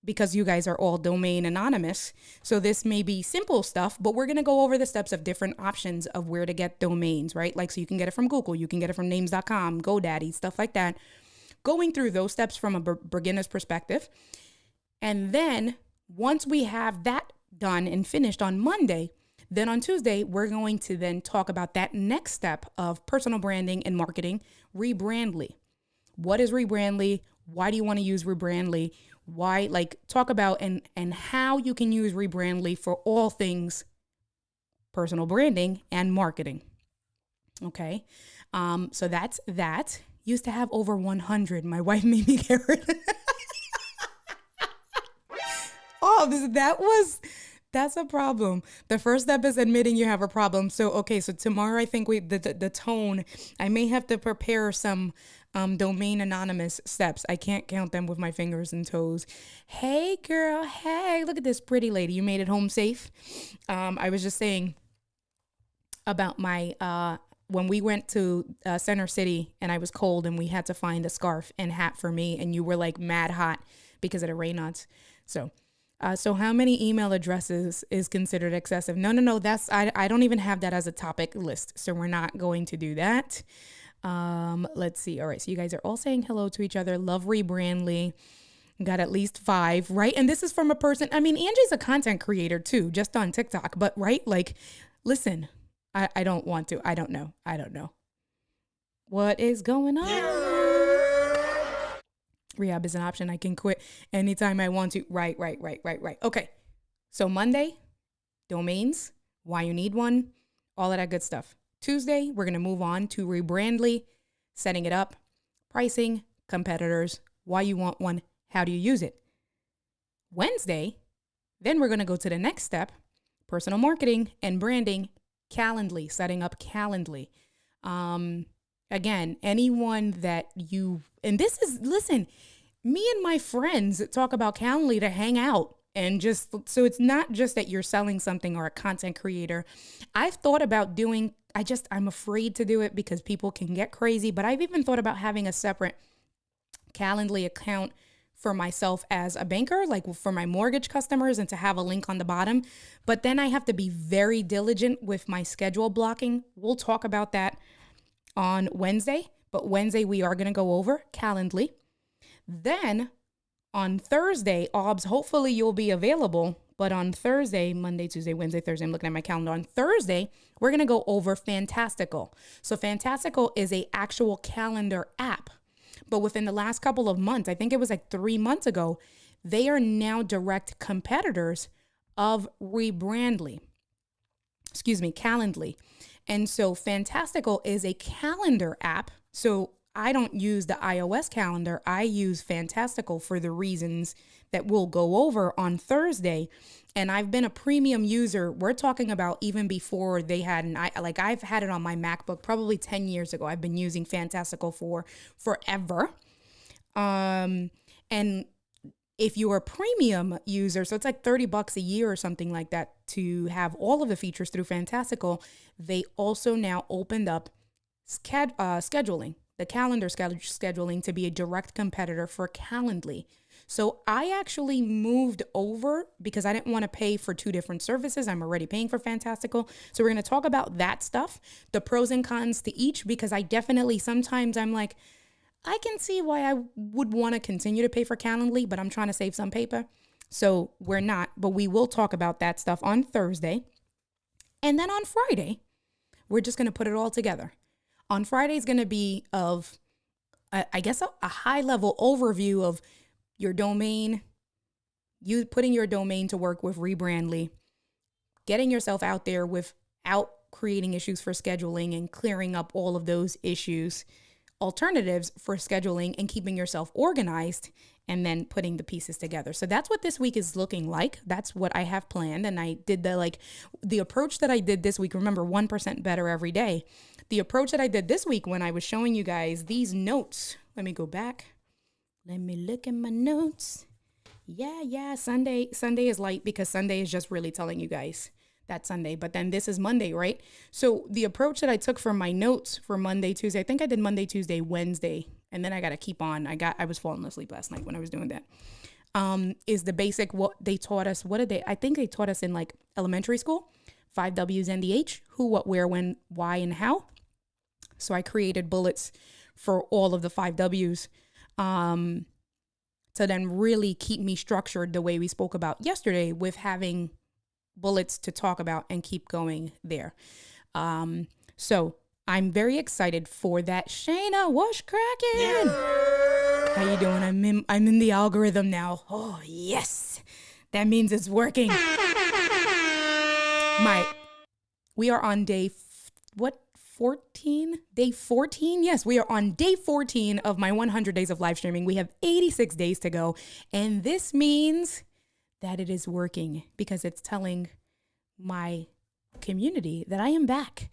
because you guys are all domain anonymous. So this may be simple stuff, but we're going to go over the steps of different options of where to get domains, right? So you can get it from Google, you can get it from names.com, GoDaddy, stuff like that. Going through those steps from a beginner's perspective. And then once we have that done and finished on Monday, then on Tuesday, we're going to then talk about that next step of personal branding and marketing, Rebrandly. What is Rebrandly? Why do you want to use Rebrandly? Why, talk about and how you can use Rebrandly for all things personal branding and marketing. Okay. So that's that. Used to have over 100. My wife made me get rid of it. That's a problem. The first step is admitting you have a problem. So tomorrow I think the tone, I may have to prepare some domain anonymous steps. I can't count them with my fingers and toes. Hey girl, hey, look at this pretty lady. You made it home safe. I was just saying about my, when we went to Center City and I was cold and we had to find a scarf and hat for me, and you were like mad hot because of the Raynaud's. So how many email addresses is considered excessive? No, I don't even have that as a topic list. So we're not going to do that. Let's see. All right. So you guys are all saying hello to each other. Love Rebrandly. Got at least 5, right? And this is from a person. I mean, Angie's a content creator too, just on TikTok, but right. Listen, I don't want to. I don't know. What is going on? Rehab is an option. I can quit anytime I want to. Right. Okay. So Monday, domains, why you need one, all of that good stuff. Tuesday, we're going to move on to Rebrandly, setting it up, pricing, competitors, why you want one, how do you use it. Wednesday, then we're going to go to the next step, personal marketing and branding, Calendly, setting up Calendly. Again, anyone that and this is, listen, me and my friends talk about Calendly to hang out. And so it's not just that you're selling something or a content creator. I've thought about I'm afraid to do it because people can get crazy, but I've even thought about having a separate Calendly account for myself as a banker, like for my mortgage customers, and to have a link on the bottom. But then I have to be very diligent with my schedule blocking. We'll talk about that on Wednesday, but Wednesday we are going to go over Calendly. Then on Thursday, OBS, hopefully you'll be available. But on Thursday, Monday, Tuesday, Wednesday, Thursday, I'm looking at my calendar. On Thursday, we're going to go over Fantastical. So Fantastical is a actual calendar app. But within the last couple of months, I think it was like 3 months ago, they are now direct competitors of Calendly. And so Fantastical is a calendar app. So I don't use the iOS calendar. I use Fantastical for the reasons that we'll go over on Thursday. And I've been a premium user. We're talking about even before they had I've had it on my MacBook probably 10 years ago. I've been using Fantastical for forever. And if you're a premium user, so it's like $30 a year or something like that to have all of the features through Fantastical, they also now opened up scheduling, the calendar scheduling, to be a direct competitor for Calendly. So I actually moved over because I didn't want to pay for two different services. I'm already paying for Fantastical. So we're going to talk about that stuff, the pros and cons to each, because I definitely, sometimes I'm like, I can see why I would want to continue to pay for Calendly, but I'm trying to save some paper. So we're not, but we will talk about that stuff on Thursday. And then on Friday, we're just going to put it all together. On Friday is going to be of, I guess, a high level overview of your domain, you putting your domain to work with Rebrandly, getting yourself out there without creating issues for scheduling and clearing up all of those issues, alternatives for scheduling and keeping yourself organized, and then putting the pieces together. So that's what this week is looking like. That's what I have planned. And I did the approach that I did this week. Remember, 1% better every day. The approach that I did this week when I was showing you guys these notes, let me go back. Let me look at my notes. Yeah. Sunday is light because Sunday is just really telling you guys that Sunday. But then this is Monday, right? So the approach that I took for my notes for Monday, Tuesday, I think I did Monday, Tuesday, Wednesday, and then I got to keep on. I was falling asleep last night when I was doing that. Is the basic, what they taught us. I think they taught us in like elementary school, 5 W's and the H, who, what, where, when, why, and how. So I created bullets for all of the 5 W's. To then really keep me structured the way we spoke about yesterday, with having bullets to talk about and keep going there. So I'm very excited for that. Shayna, what's cracking? How you doing? I'm in the algorithm now. Oh, yes. That means it's working. We are on day 14? Day 14? Yes, we are on day 14 of my 100 days of live streaming. We have 86 days to go. And this means that it is working because it's telling my community that I am back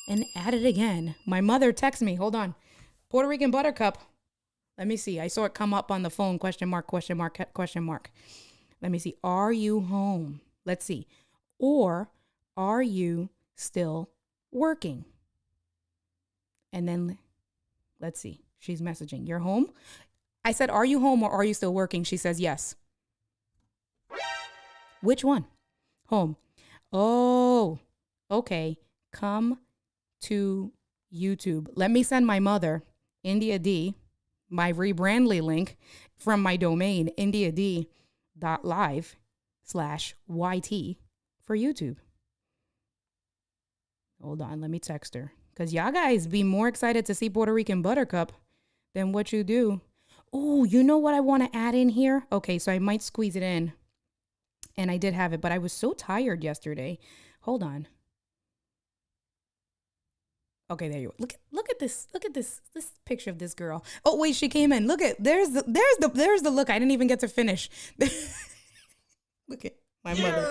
and at it again. My mother texts me, hold on. Puerto Rican Buttercup. Let me see. I saw it come up on the phone. Question mark, question mark, question mark. Let me see. Are you home? Let's see. Or are you still working? And then let's see. She's messaging. You're home? I said, are you home or are you still working? She says, yes. Which one? Home. Oh, okay. Come to YouTube. Let me send my mother, India D, my Rebrandly link from my domain, indiad.live/YT for YouTube. Hold on, let me text her. Because y'all guys be more excited to see Puerto Rican Buttercup than what you do. Oh, you know what I want to add in here? Okay, so I might squeeze it in. And I did have it, but I was so tired yesterday. Hold on. Okay, there you go. Look at this picture of this girl. Oh wait, she came in. Look at there's the look. I didn't even get to finish. Look at my mother.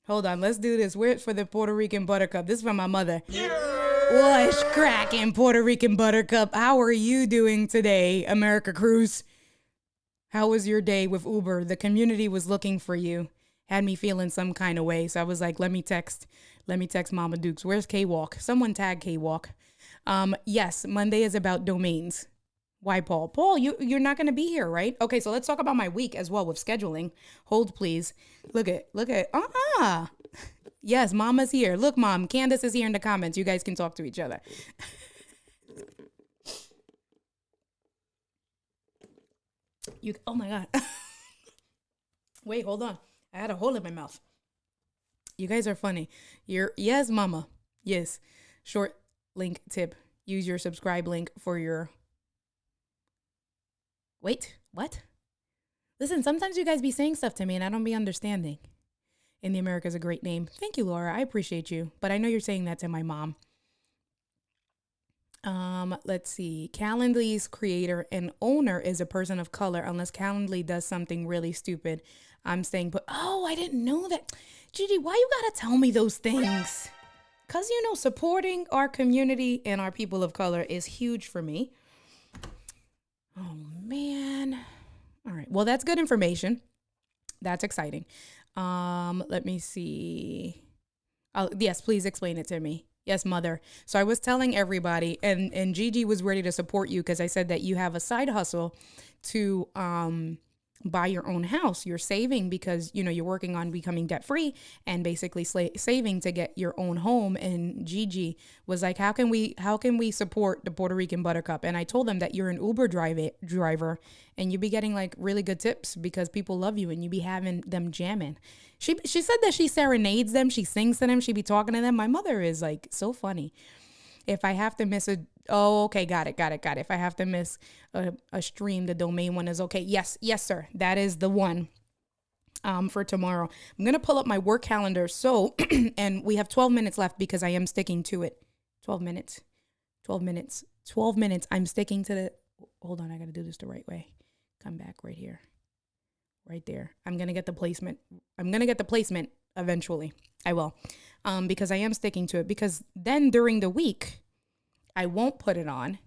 Hold on. Let's do this. We're for the Puerto Rican Buttercup. This is from my mother. What's cracking, Puerto Rican Buttercup? How are you doing today, America Cruise? How was your day with Uber? The community was looking for you. Had me feeling some kind of way. So I was like, let me text Mama Dukes. Where's K-Walk? Someone tag K-Walk. Yes, Monday is about domains. Why, Paul? Paul, you're not going to be here, right? Okay, so let's talk about my week as well with scheduling. Hold, please. Look at. Yes, Mama's here. Look, Mom, Candace is here in the comments. You guys can talk to each other. Oh my God. Wait, hold on. I had a hole in my mouth. You guys are funny. Yes, Mama. Yes. Short link tip. Use your subscribe link for your. Wait, what? Listen, sometimes you guys be saying stuff to me and I don't be understanding. In the America is a great name. Thank you, Laura. I appreciate you. But I know you're saying that to my mom. Let's see. Calendly's creator and owner is a person of color, unless Calendly does something really stupid. I'm staying put. Oh, I didn't know that. Gigi, why you gotta tell me those things? Because, supporting our community and our people of color is huge for me. Oh, man. All right. Well, that's good information. That's exciting. Let me see. Yes, please explain it to me. Yes, Mother. So I was telling everybody, and Gigi was ready to support you because I said that you have a side hustle to buy your own house. You're saving because, you're working on becoming debt free and basically saving to get your own home. And Gigi was like, how can we support the Puerto Rican Buttercup? And I told them that you're an Uber driver and you be getting like really good tips because people love you and you be having them jamming. She said that she serenades them. She sings to them. She be talking to them. My mother is like so funny. If I have to miss okay, got it. If I have to miss a stream, the domain one is okay. Yes, sir. That is the one for tomorrow. I'm going to pull up my work calendar. So, and we have 12 minutes left because I am sticking to it. 12 minutes. I'm sticking to hold on. I got to do this the right way. Come back right here. Right there. I'm going to get the placement eventually. I will. Because I am sticking to it, because then during the week, I won't put it on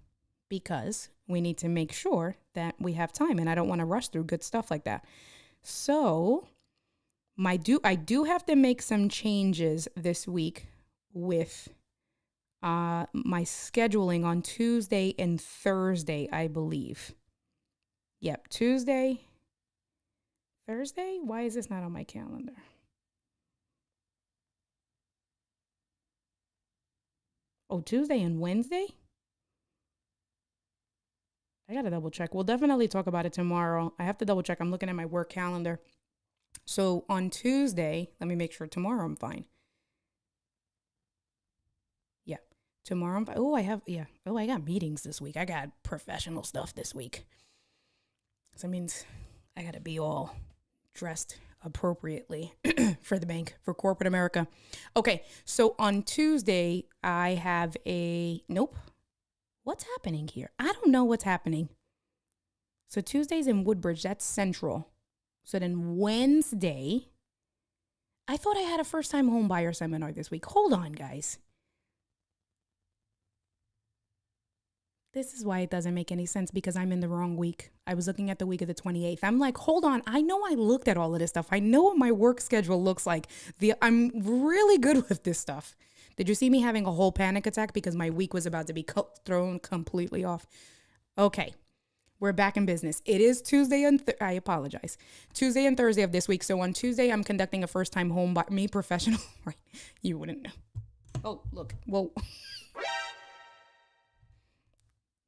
because we need to make sure that we have time and I don't want to rush through good stuff like that. So I do have to make some changes this week with my scheduling on Tuesday and Thursday, I believe. Yep, Thursday. Why is this not on my calendar? Oh, Tuesday and Wednesday? I got to double check. We'll definitely talk about it tomorrow. I have to double check. I'm looking at my work calendar. So on Tuesday, let me make sure tomorrow I'm fine. Yeah, tomorrow I'm fine. I got meetings this week. I got professional stuff this week. So that means I got to be all dressed appropriately for the bank, for corporate America. Okay, so on Tuesday, I have nope. What's happening here? I don't know what's happening. So Tuesday's in Woodbridge, that's Central. So then Wednesday, I thought I had a first-time home buyer seminar this week. Hold on, guys. This is why it doesn't make any sense, because I'm in the wrong week. I was looking at the week of the 28th. I'm like, hold on. I know I looked at all of this stuff. I know what my work schedule looks like. I'm really good with this stuff. Did you see me having a whole panic attack because my week was about to be thrown completely off? Okay, we're back in business. It is Tuesday and I apologize. Tuesday and Thursday of this week. So on Tuesday, I'm conducting a first-time home buyer. Me, professional, right? You wouldn't know. Oh, look. Whoa.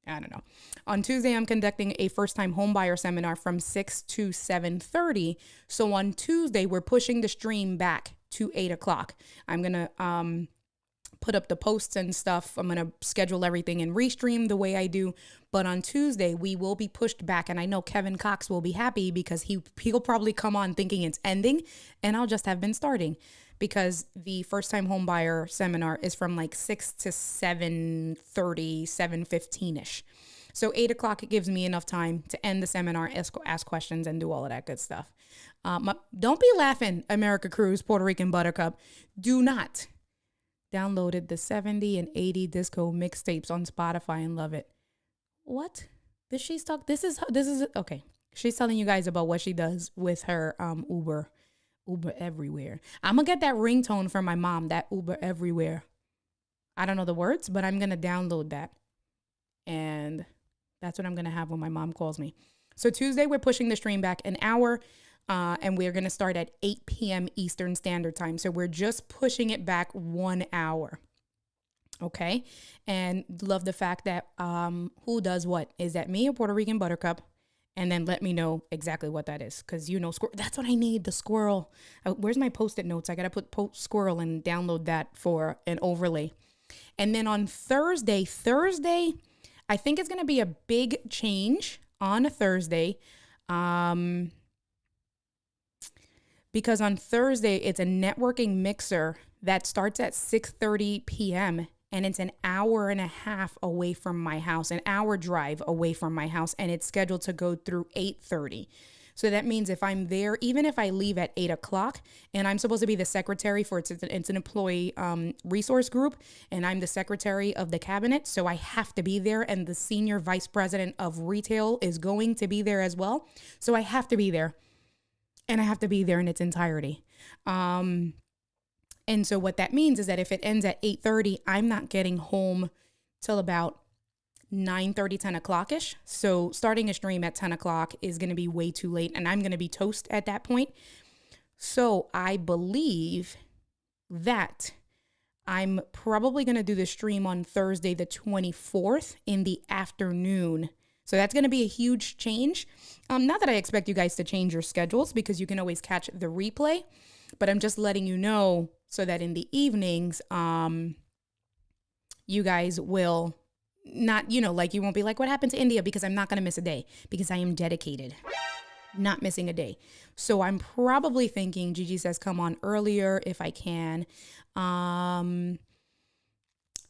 I don't know. On Tuesday, I'm conducting a first-time homebuyer seminar from 6 to 7:30. So on Tuesday, we're pushing the stream back to 8 o'clock. I'm going to put up the posts and stuff. I'm going to schedule everything and restream the way I do. But on Tuesday, we will be pushed back. And I know Kevin Cox will be happy because he'll probably come on thinking it's ending. And I'll just have been starting. Because the first-time homebuyer seminar is from like 6 to 7:30, 7:15-ish. So 8 o'clock, it gives me enough time to end the seminar, ask questions, and do all of that good stuff. Don't be laughing, America Cruise, Puerto Rican Buttercup. Do not. Downloaded the 70 and 80 disco mixtapes on Spotify and love it. What? Did she talk? This is okay. She's telling you guys about what she does with her Uber everywhere. I'm gonna get that ringtone from my mom, that Uber everywhere. I don't know the words, but I'm gonna download that and That's what I'm going to have when my mom calls me. So Tuesday, we're pushing the stream back an hour, and we're going to start at 8 p.m. Eastern Standard Time. So we're just pushing it back 1 hour. Okay. And love the fact that who does what? Is that me or Puerto Rican Buttercup? And then let me know exactly what that is. Because, that's what I need, the squirrel. Where's my Post-it notes? I got to put squirrel and download that for an overlay. And then on Thursday, I think it's going to be a big change on a Thursday. Because on Thursday, it's a networking mixer that starts at 6:30 p.m. and it's an hour and a half away from my house, an hour drive away from my house, and it's scheduled to go through 8:30. So that means if I'm there, even if I leave at 8 o'clock and I'm supposed to be the secretary for it's an employee resource group, and I'm the secretary of the cabinet, so I have to be there, and the senior vice president of retail is going to be there as well. So I have to be there, and I have to be there in its entirety. And so what that means is that if it ends at 8:30, I'm not getting home till about 9:30, 10 o'clock-ish. So starting a stream at 10 o'clock is going to be way too late, and I'm going to be toast at that point. So I believe that I'm probably going to do the stream on Thursday, the 24th in the afternoon. So that's going to be a huge change. Not that I expect you guys to change your schedules, because you can always catch the replay, but I'm just letting you know so that in the evenings, you guys will not, you won't be like, what happened to India? Because I'm not going to miss a day, because I am dedicated, not missing a day. So I'm probably thinking, Gigi says, come on earlier if I can.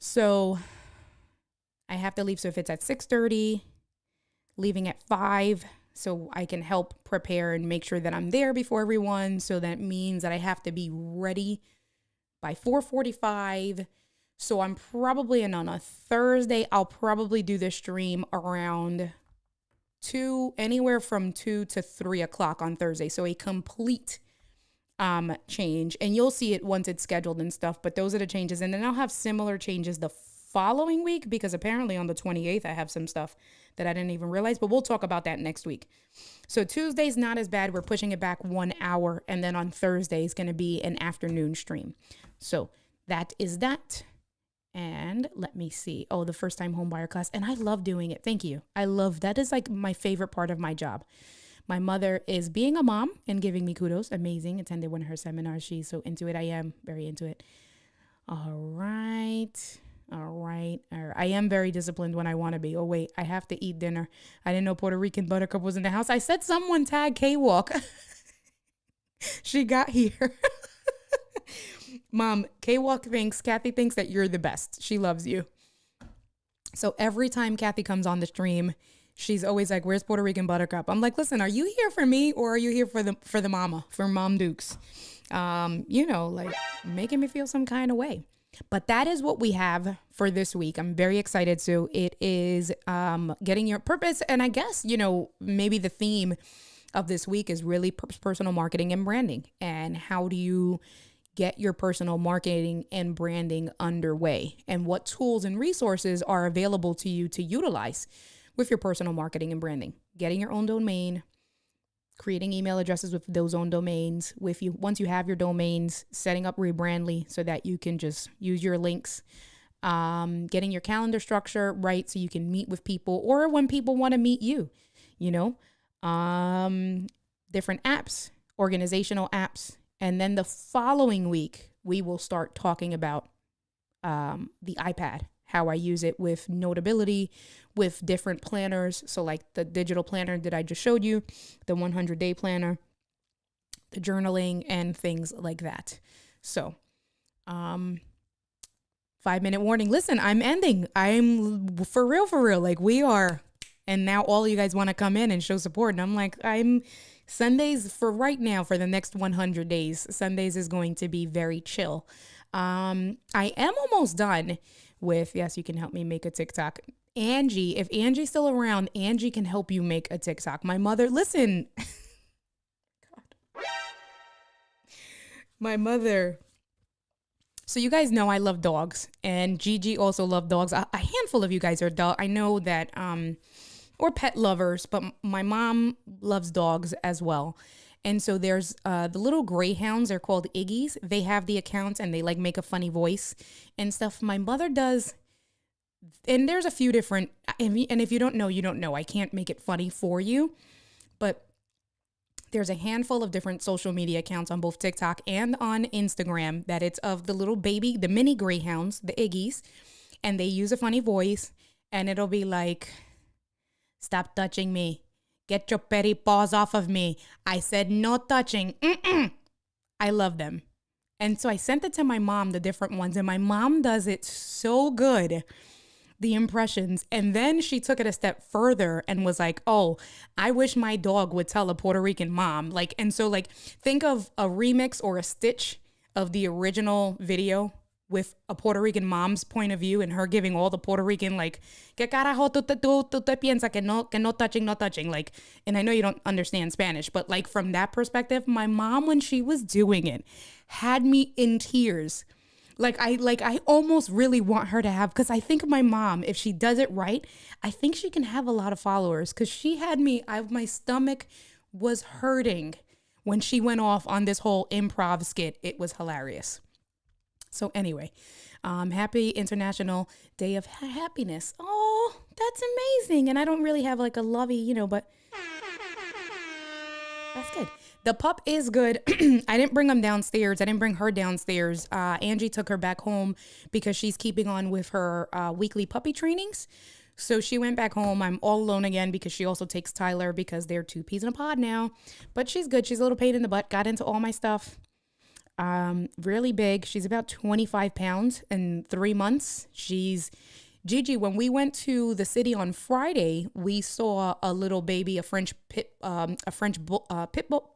So I have to leave. So if it's at 6:30, leaving at 5, so I can help prepare and make sure that I'm there before everyone. So that means that I have to be ready by 4:45. So I'm probably, and on a Thursday, I'll probably do the stream around anywhere from 2 to 3 o'clock on Thursday. So a complete change, and you'll see it once it's scheduled and stuff, but those are the changes. And then I'll have similar changes the following week, because apparently on the 28th, I have some stuff that I didn't even realize, but we'll talk about that next week. So Tuesday's not as bad. We're pushing it back 1 hour. And then on Thursday is going to be an afternoon stream. So that is that. And let me see. Oh, the first time homebuyer class. And I love doing it. Thank you. That is like my favorite part of my job. My mother is being a mom and giving me kudos. Amazing. Attended one of her seminars. She's so into it. I am very into it. All right. I am very disciplined when I want to be. Oh, wait, I have to eat dinner. I didn't know Puerto Rican Buttercup was in the house. I said someone tag K-Walk. She got here. Mom, Kathy thinks that you're the best. She loves you. So every time Kathy comes on the stream, she's always like, where's Puerto Rican Buttercup? I'm like, listen, are you here for me, or are you here for the mama, for Mom Dukes? Making me feel some kind of way. But that is what we have for this week. I'm very excited. So it is getting your purpose. And I guess, maybe the theme of this week is really personal marketing and branding. And how do you get your personal marketing and branding underway? And what tools and resources are available to you to utilize with your personal marketing and branding? Getting your own domain, creating email addresses with those own domains. Once you have your domains, setting up Rebrandly so that you can just use your links, getting your calendar structure right so you can meet with people, or when people want to meet you, different apps, organizational apps. And then the following week, we will start talking about the iPad, how I use it with Notability, with different planners. So like the digital planner that I just showed you, the 100-day planner, the journaling, and things like that. So 5-minute warning. Listen, I'm ending. I'm for real. Like we are. And now all you guys want to come in and show support. And I'm like, Sundays for right now, for the next 100 days, Sundays is going to be very chill. I am almost done with, yes, you can help me make a TikTok. Angie, if Angie's still around, Angie can help you make a TikTok. My mother, listen. God. My mother. So you guys know I love dogs, and Gigi also loves dogs. A handful of you guys are dog. I know that or pet lovers, but my mom loves dogs as well. And so there's the little greyhounds, they're called Iggies. They have the accounts and they like make a funny voice and stuff. My mother does, and there's a few different, and if you don't know, you don't know. I can't make it funny for you, but there's a handful of different social media accounts on both TikTok and on Instagram that it's of the little baby, the mini greyhounds, the Iggies, and they use a funny voice and it'll be like, stop touching me. Get your petty paws off of me. I said no touching. I love them. And so I sent it to my mom, the different ones, and my mom does it so good, the impressions. And then she took it a step further and was like, oh, I wish my dog would tell a Puerto Rican mom. Like, and so like, think of a remix or a stitch of the original video with a Puerto Rican mom's point of view and her giving all the Puerto Rican, like, ¿Qué carajo tú te piensas que no touching, like, and I know you don't understand Spanish, but like from that perspective, my mom, when she was doing it, had me in tears. Like I almost really want her to have, because I think my mom, if she does it right, I think she can have a lot of followers, because she had me, my stomach was hurting when she went off on this whole improv skit. It was hilarious. So anyway, happy International Day of Happiness. Oh, that's amazing. And I don't really have like a lovey, but that's good. The pup is good. I didn't bring him downstairs. I didn't bring her downstairs. Angie took her back home because she's keeping on with her weekly puppy trainings. So she went back home. I'm all alone again because she also takes Tyler because they're two peas in a pod now. But she's good. She's a little pain in the butt. Got into all my stuff. Really big. She's about 25 pounds in 3 months. Gigi, when we went to the city on Friday, we saw a little baby, a French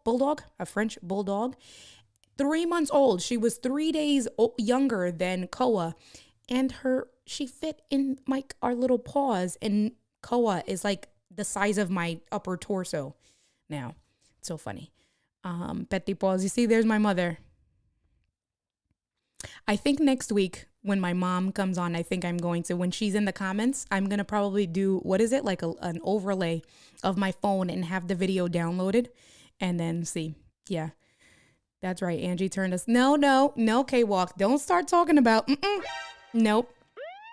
bulldog, 3 months old. She was 3 days younger than Koa, and she fit in our little paws, and Koa is like the size of my upper torso now. It's so funny. Petit paws. You see, there's my mother. I think next week when my mom comes on, I think I'm going to, when she's in the comments, I'm going to probably do, what is it? Like an overlay of my phone and have the video downloaded and then see. Yeah, that's right. Angie turned us. No, K-Walk. Don't start talking about, nope.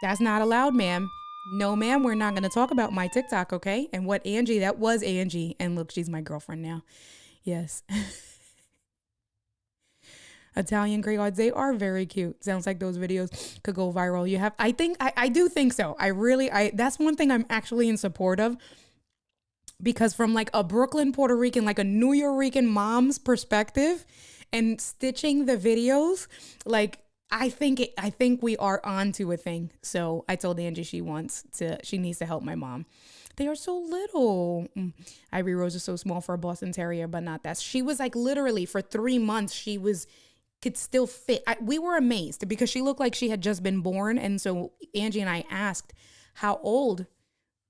That's not allowed, ma'am. No, ma'am. We're not going to talk about my TikTok, okay? And what Angie, that was Angie. And look, she's my girlfriend now. Yes. Italian Greyhounds, they are very cute. Sounds like those videos could go viral. I do think so. That's one thing I'm actually in support of, because from like a Brooklyn, Puerto Rican, like a New Yorker mom's perspective and stitching the videos, like I think we are onto a thing. So I told Angie she needs to help my mom. They are so little. Ivory Rose is so small for a Boston Terrier, but not that. She was like literally for 3 months, could still fit. We were amazed because she looked like she had just been born. And so Angie and I asked how old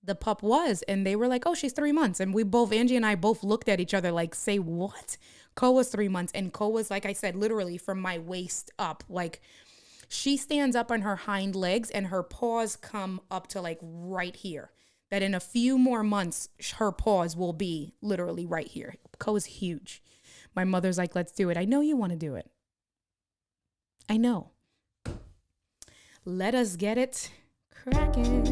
the pup was. And they were like, oh, she's 3 months. And Angie and I both looked at each other like, say what? Koa's 3 months. And Koa's, like I said, literally from my waist up. Like she stands up on her hind legs and her paws come up to like right here. That in a few more months, her paws will be literally right here. Koa's huge. My mother's like, let's do it. I know you want to do it. I know. Let us get it cracking.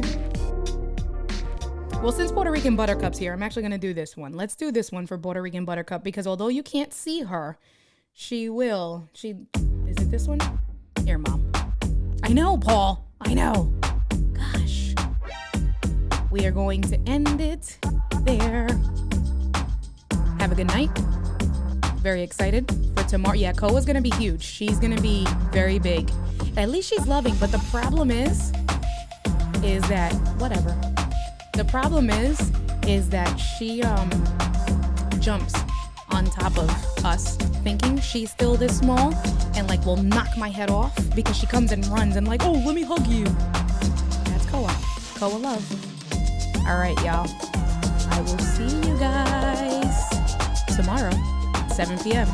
Well, since Puerto Rican Buttercup's here, I'm actually going to do this one. Let's do this one for Puerto Rican Buttercup, because although you can't see her, is it this one? Here, Mom. I know, Paul. I know. Gosh. We are going to end it there. Have a good night. Very excited for tomorrow. Yeah, Koa's going to be huge. She's going to be very big. At least she's loving. But the problem is that, whatever. The problem is that she jumps on top of us thinking she's still this small and like will knock my head off because she comes and runs and like, oh, let me hug you. That's Koa. Koa love. All right, y'all. I will see you guys tomorrow. 7 p.m.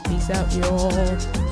Peace out, y'all.